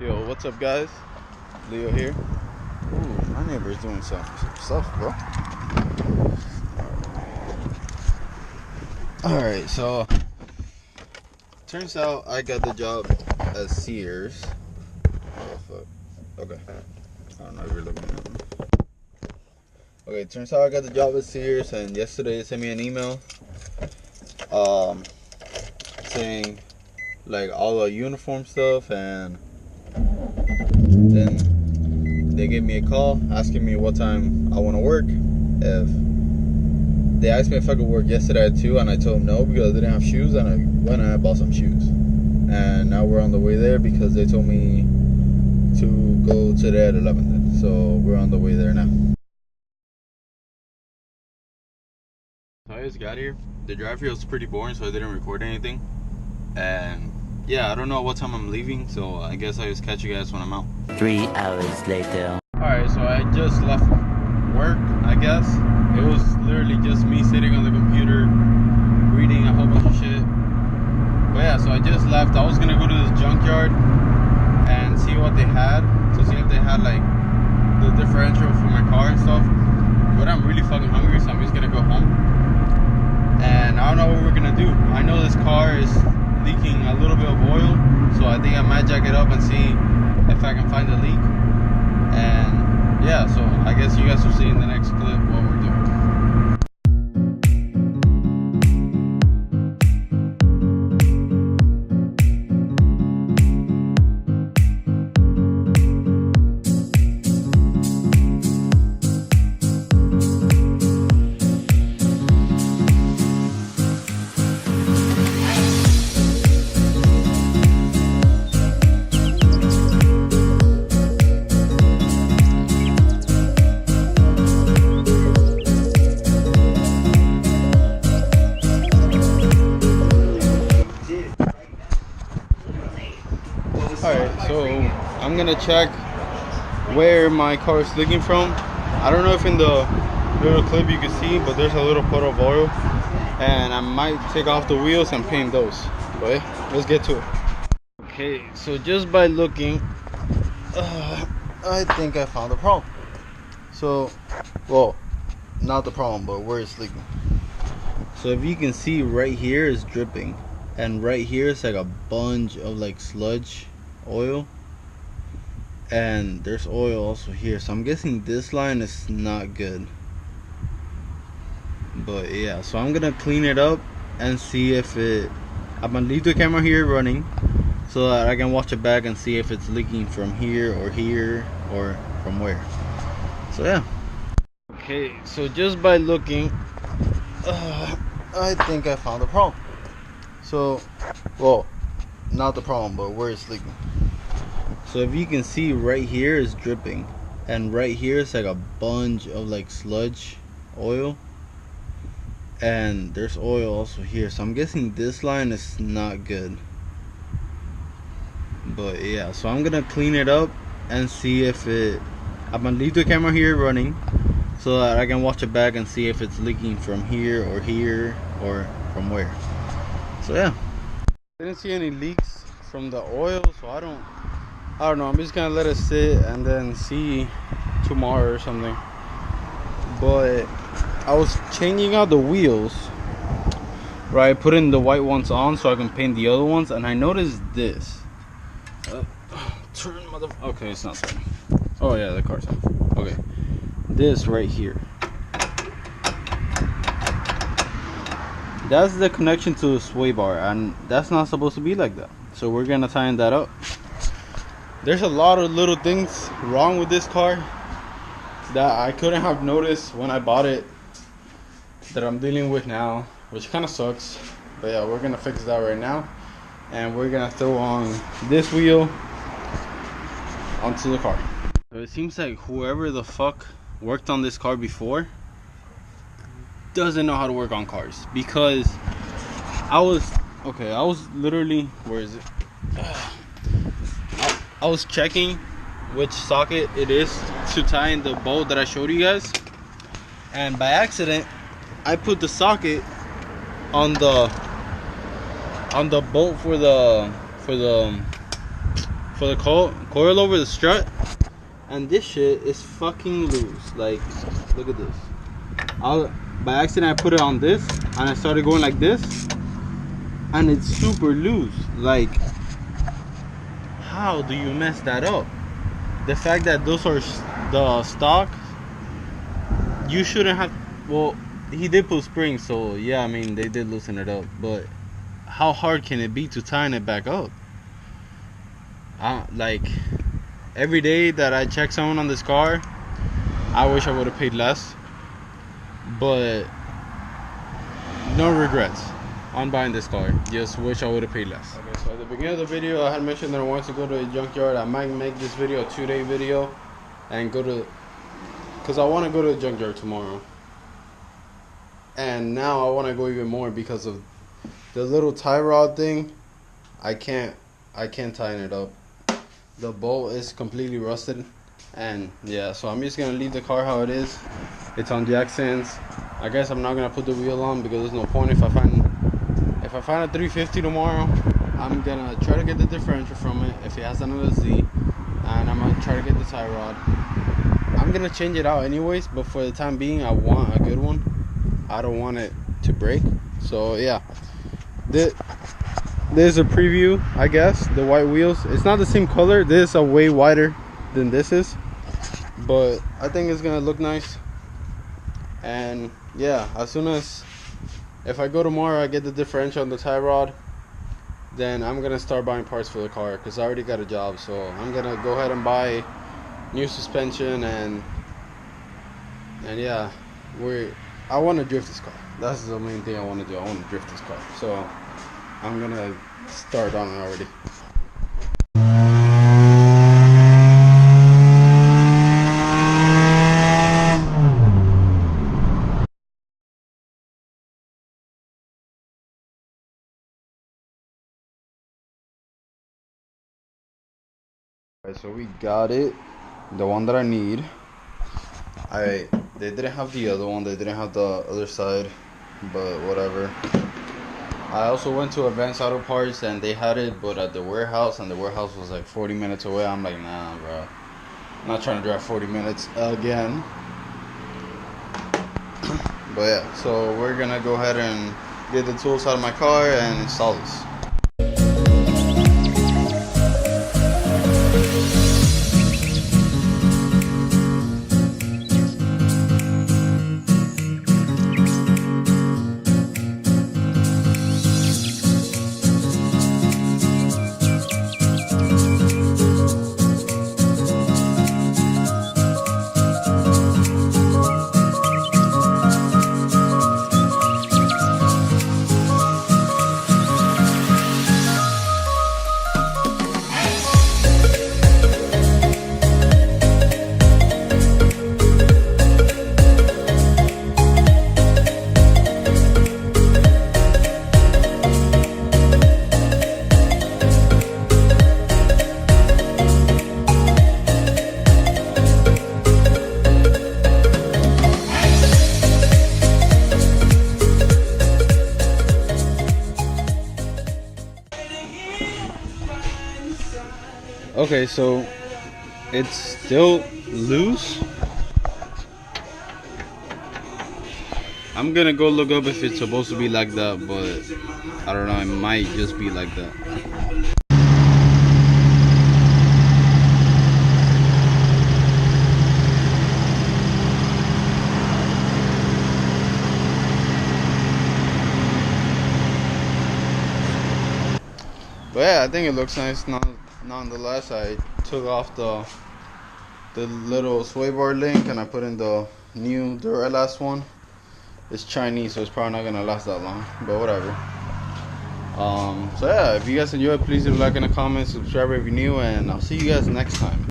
Yo, what's up, guys? Leo here. Ooh, my neighbor's doing some stuff, bro. Alright, so turns out I got the job at Sears. Oh, fuck. Okay. I don't know if you're looking at me. Okay, turns out I got the job at Sears, and yesterday they sent me an email saying like all the uniform stuff, and then they gave me a call asking me what time I want to work. If they asked me if I could work yesterday at 2, and I told them no because I didn't have shoes, and I went and I bought some shoes. And now we're on the way there because they told me to go today at 11. So we're on the way there now. So I just got here. The drive here was pretty boring, so I didn't record anything. And yeah, I don't know what time I'm leaving, so I guess I'll just catch you guys when I'm out. 3 hours later. Alright, so I just left work, I guess. It was literally just me sitting on the computer, reading a whole bunch of shit. But yeah, so I just left. I was gonna go to this junkyard and see what they had, to see if they had like the differential for my car and stuff. But I'm really fucking hungry, so I'm just gonna go home. And I don't know what we're gonna do. I know this car is leaking a little bit of oil, so I think I might jack it up and see if I can find the leak. And yeah, so I guess you guys will see in the next clip what we're doing. Alright, so I'm gonna check where my car is leaking from. I don't know if in the little clip you can see, but there's a little puddle of oil, and I might take off the wheels and paint those. But yeah, let's get to it. Okay, so just by looking, I think I found the problem. So, well, not the problem, but where it's leaking. So if you can see, right here is dripping, and right here is like a bunch of like sludge oil, and there's oil also here, so I'm guessing this line is not good. But yeah, so I'm gonna clean it up and see if I'm gonna leave the camera here running so that I can watch it back and see if it's leaking from here or from where. So yeah. Okay, so just by looking, I think I found the problem. So, well, not the problem, but where it's leaking. So if you can see, right here is dripping, and right here is like a bunch of like sludge oil, and there's oil also here, so I'm guessing this line is not good. But yeah, so I'm gonna clean it up and see if I'm gonna leave the camera here running so that I can watch it back and see if it's leaking from here or from where. So yeah, didn't see any leaks from the oil, so I don't know. I'm just gonna let it sit and then see tomorrow or something. But I was changing out the wheels, right, putting the white ones on so I can paint the other ones, and I noticed this. Turn, mother. Okay, it's not turning. Oh yeah, the car's off. Okay, this right here, that's the connection to the sway bar, and that's not supposed to be like that. So we're gonna tighten that up. There's a lot of little things wrong with this car that I couldn't have noticed when I bought it, that I'm dealing with now, which kind of sucks. But yeah, we're gonna fix that right now, and we're gonna throw on this wheel onto the car. So it seems like whoever the fuck worked on this car before doesn't know how to work on cars, because I was literally, where is it? I was checking which socket it is to tie in the bolt that I showed you guys, and by accident I put the socket on the bolt for the for the coil over the strut, and this shit is fucking loose. Like, look at this. By accident I put it on this, and I started going like this, and it's super loose. Like, how do you mess that up? The fact that those are the stock, you shouldn't have. Well, he did put springs, so yeah, I mean they did loosen it up, but how hard can it be to tighten it back up? Like, every day that I check someone on this car, I wish I would have paid less, but no regrets on buying this car. Just wish I would have paid less. Okay, so at the beginning of the video, I had mentioned that I wanted to go to a junkyard. I might make this video a 2-day video and go to, because I want to go to the junkyard tomorrow. And now I want to go even more because of the little tie rod thing. I can't tighten it up. The bolt is completely rusted, and yeah, so I'm just gonna leave the car how it is. It's on jack stands. I guess I'm not gonna put the wheel on because there's no point. If I find a 350 tomorrow, I'm gonna try to get the differential from it if it has another Z, and I'm gonna try to get the tie rod. I'm gonna change it out anyways, but for the time being, I want a good one. I don't want it to break. So yeah, there's a preview, I guess. The white wheels, it's not the same color. This is way wider than this is, but I think it's gonna look nice. And yeah, as soon as, if I go tomorrow, I get the differential on the tie rod, then I'm gonna start buying parts for the car, because I already got a job. So I'm gonna go ahead and buy new suspension, and yeah, I want to drift this car. That's the main thing I want to do. I want to drift this car. So I'm gonna start on it already. Alright, so we got it, the one that I need. They didn't have the other one, they didn't have the other side, but whatever. I also went to Advanced Auto Parts and they had it, but at the warehouse, and the warehouse was like 40 minutes away. I'm like, nah, bro, I'm not trying to drive 40 minutes again. But yeah, so we're gonna go ahead and get the tools out of my car and install this. Okay, so it's still loose. I'm gonna go look up if it's supposed to be like that, but I don't know, it might just be like that. But yeah, I think it looks nice. Nonetheless, I took off the little sway bar link and I put in the new Duralast one. It's Chinese, so it's probably not gonna last that long, but whatever. So yeah, if you guys enjoyed, please leave a like and a comment, subscribe if you're new, and I'll see you guys next time.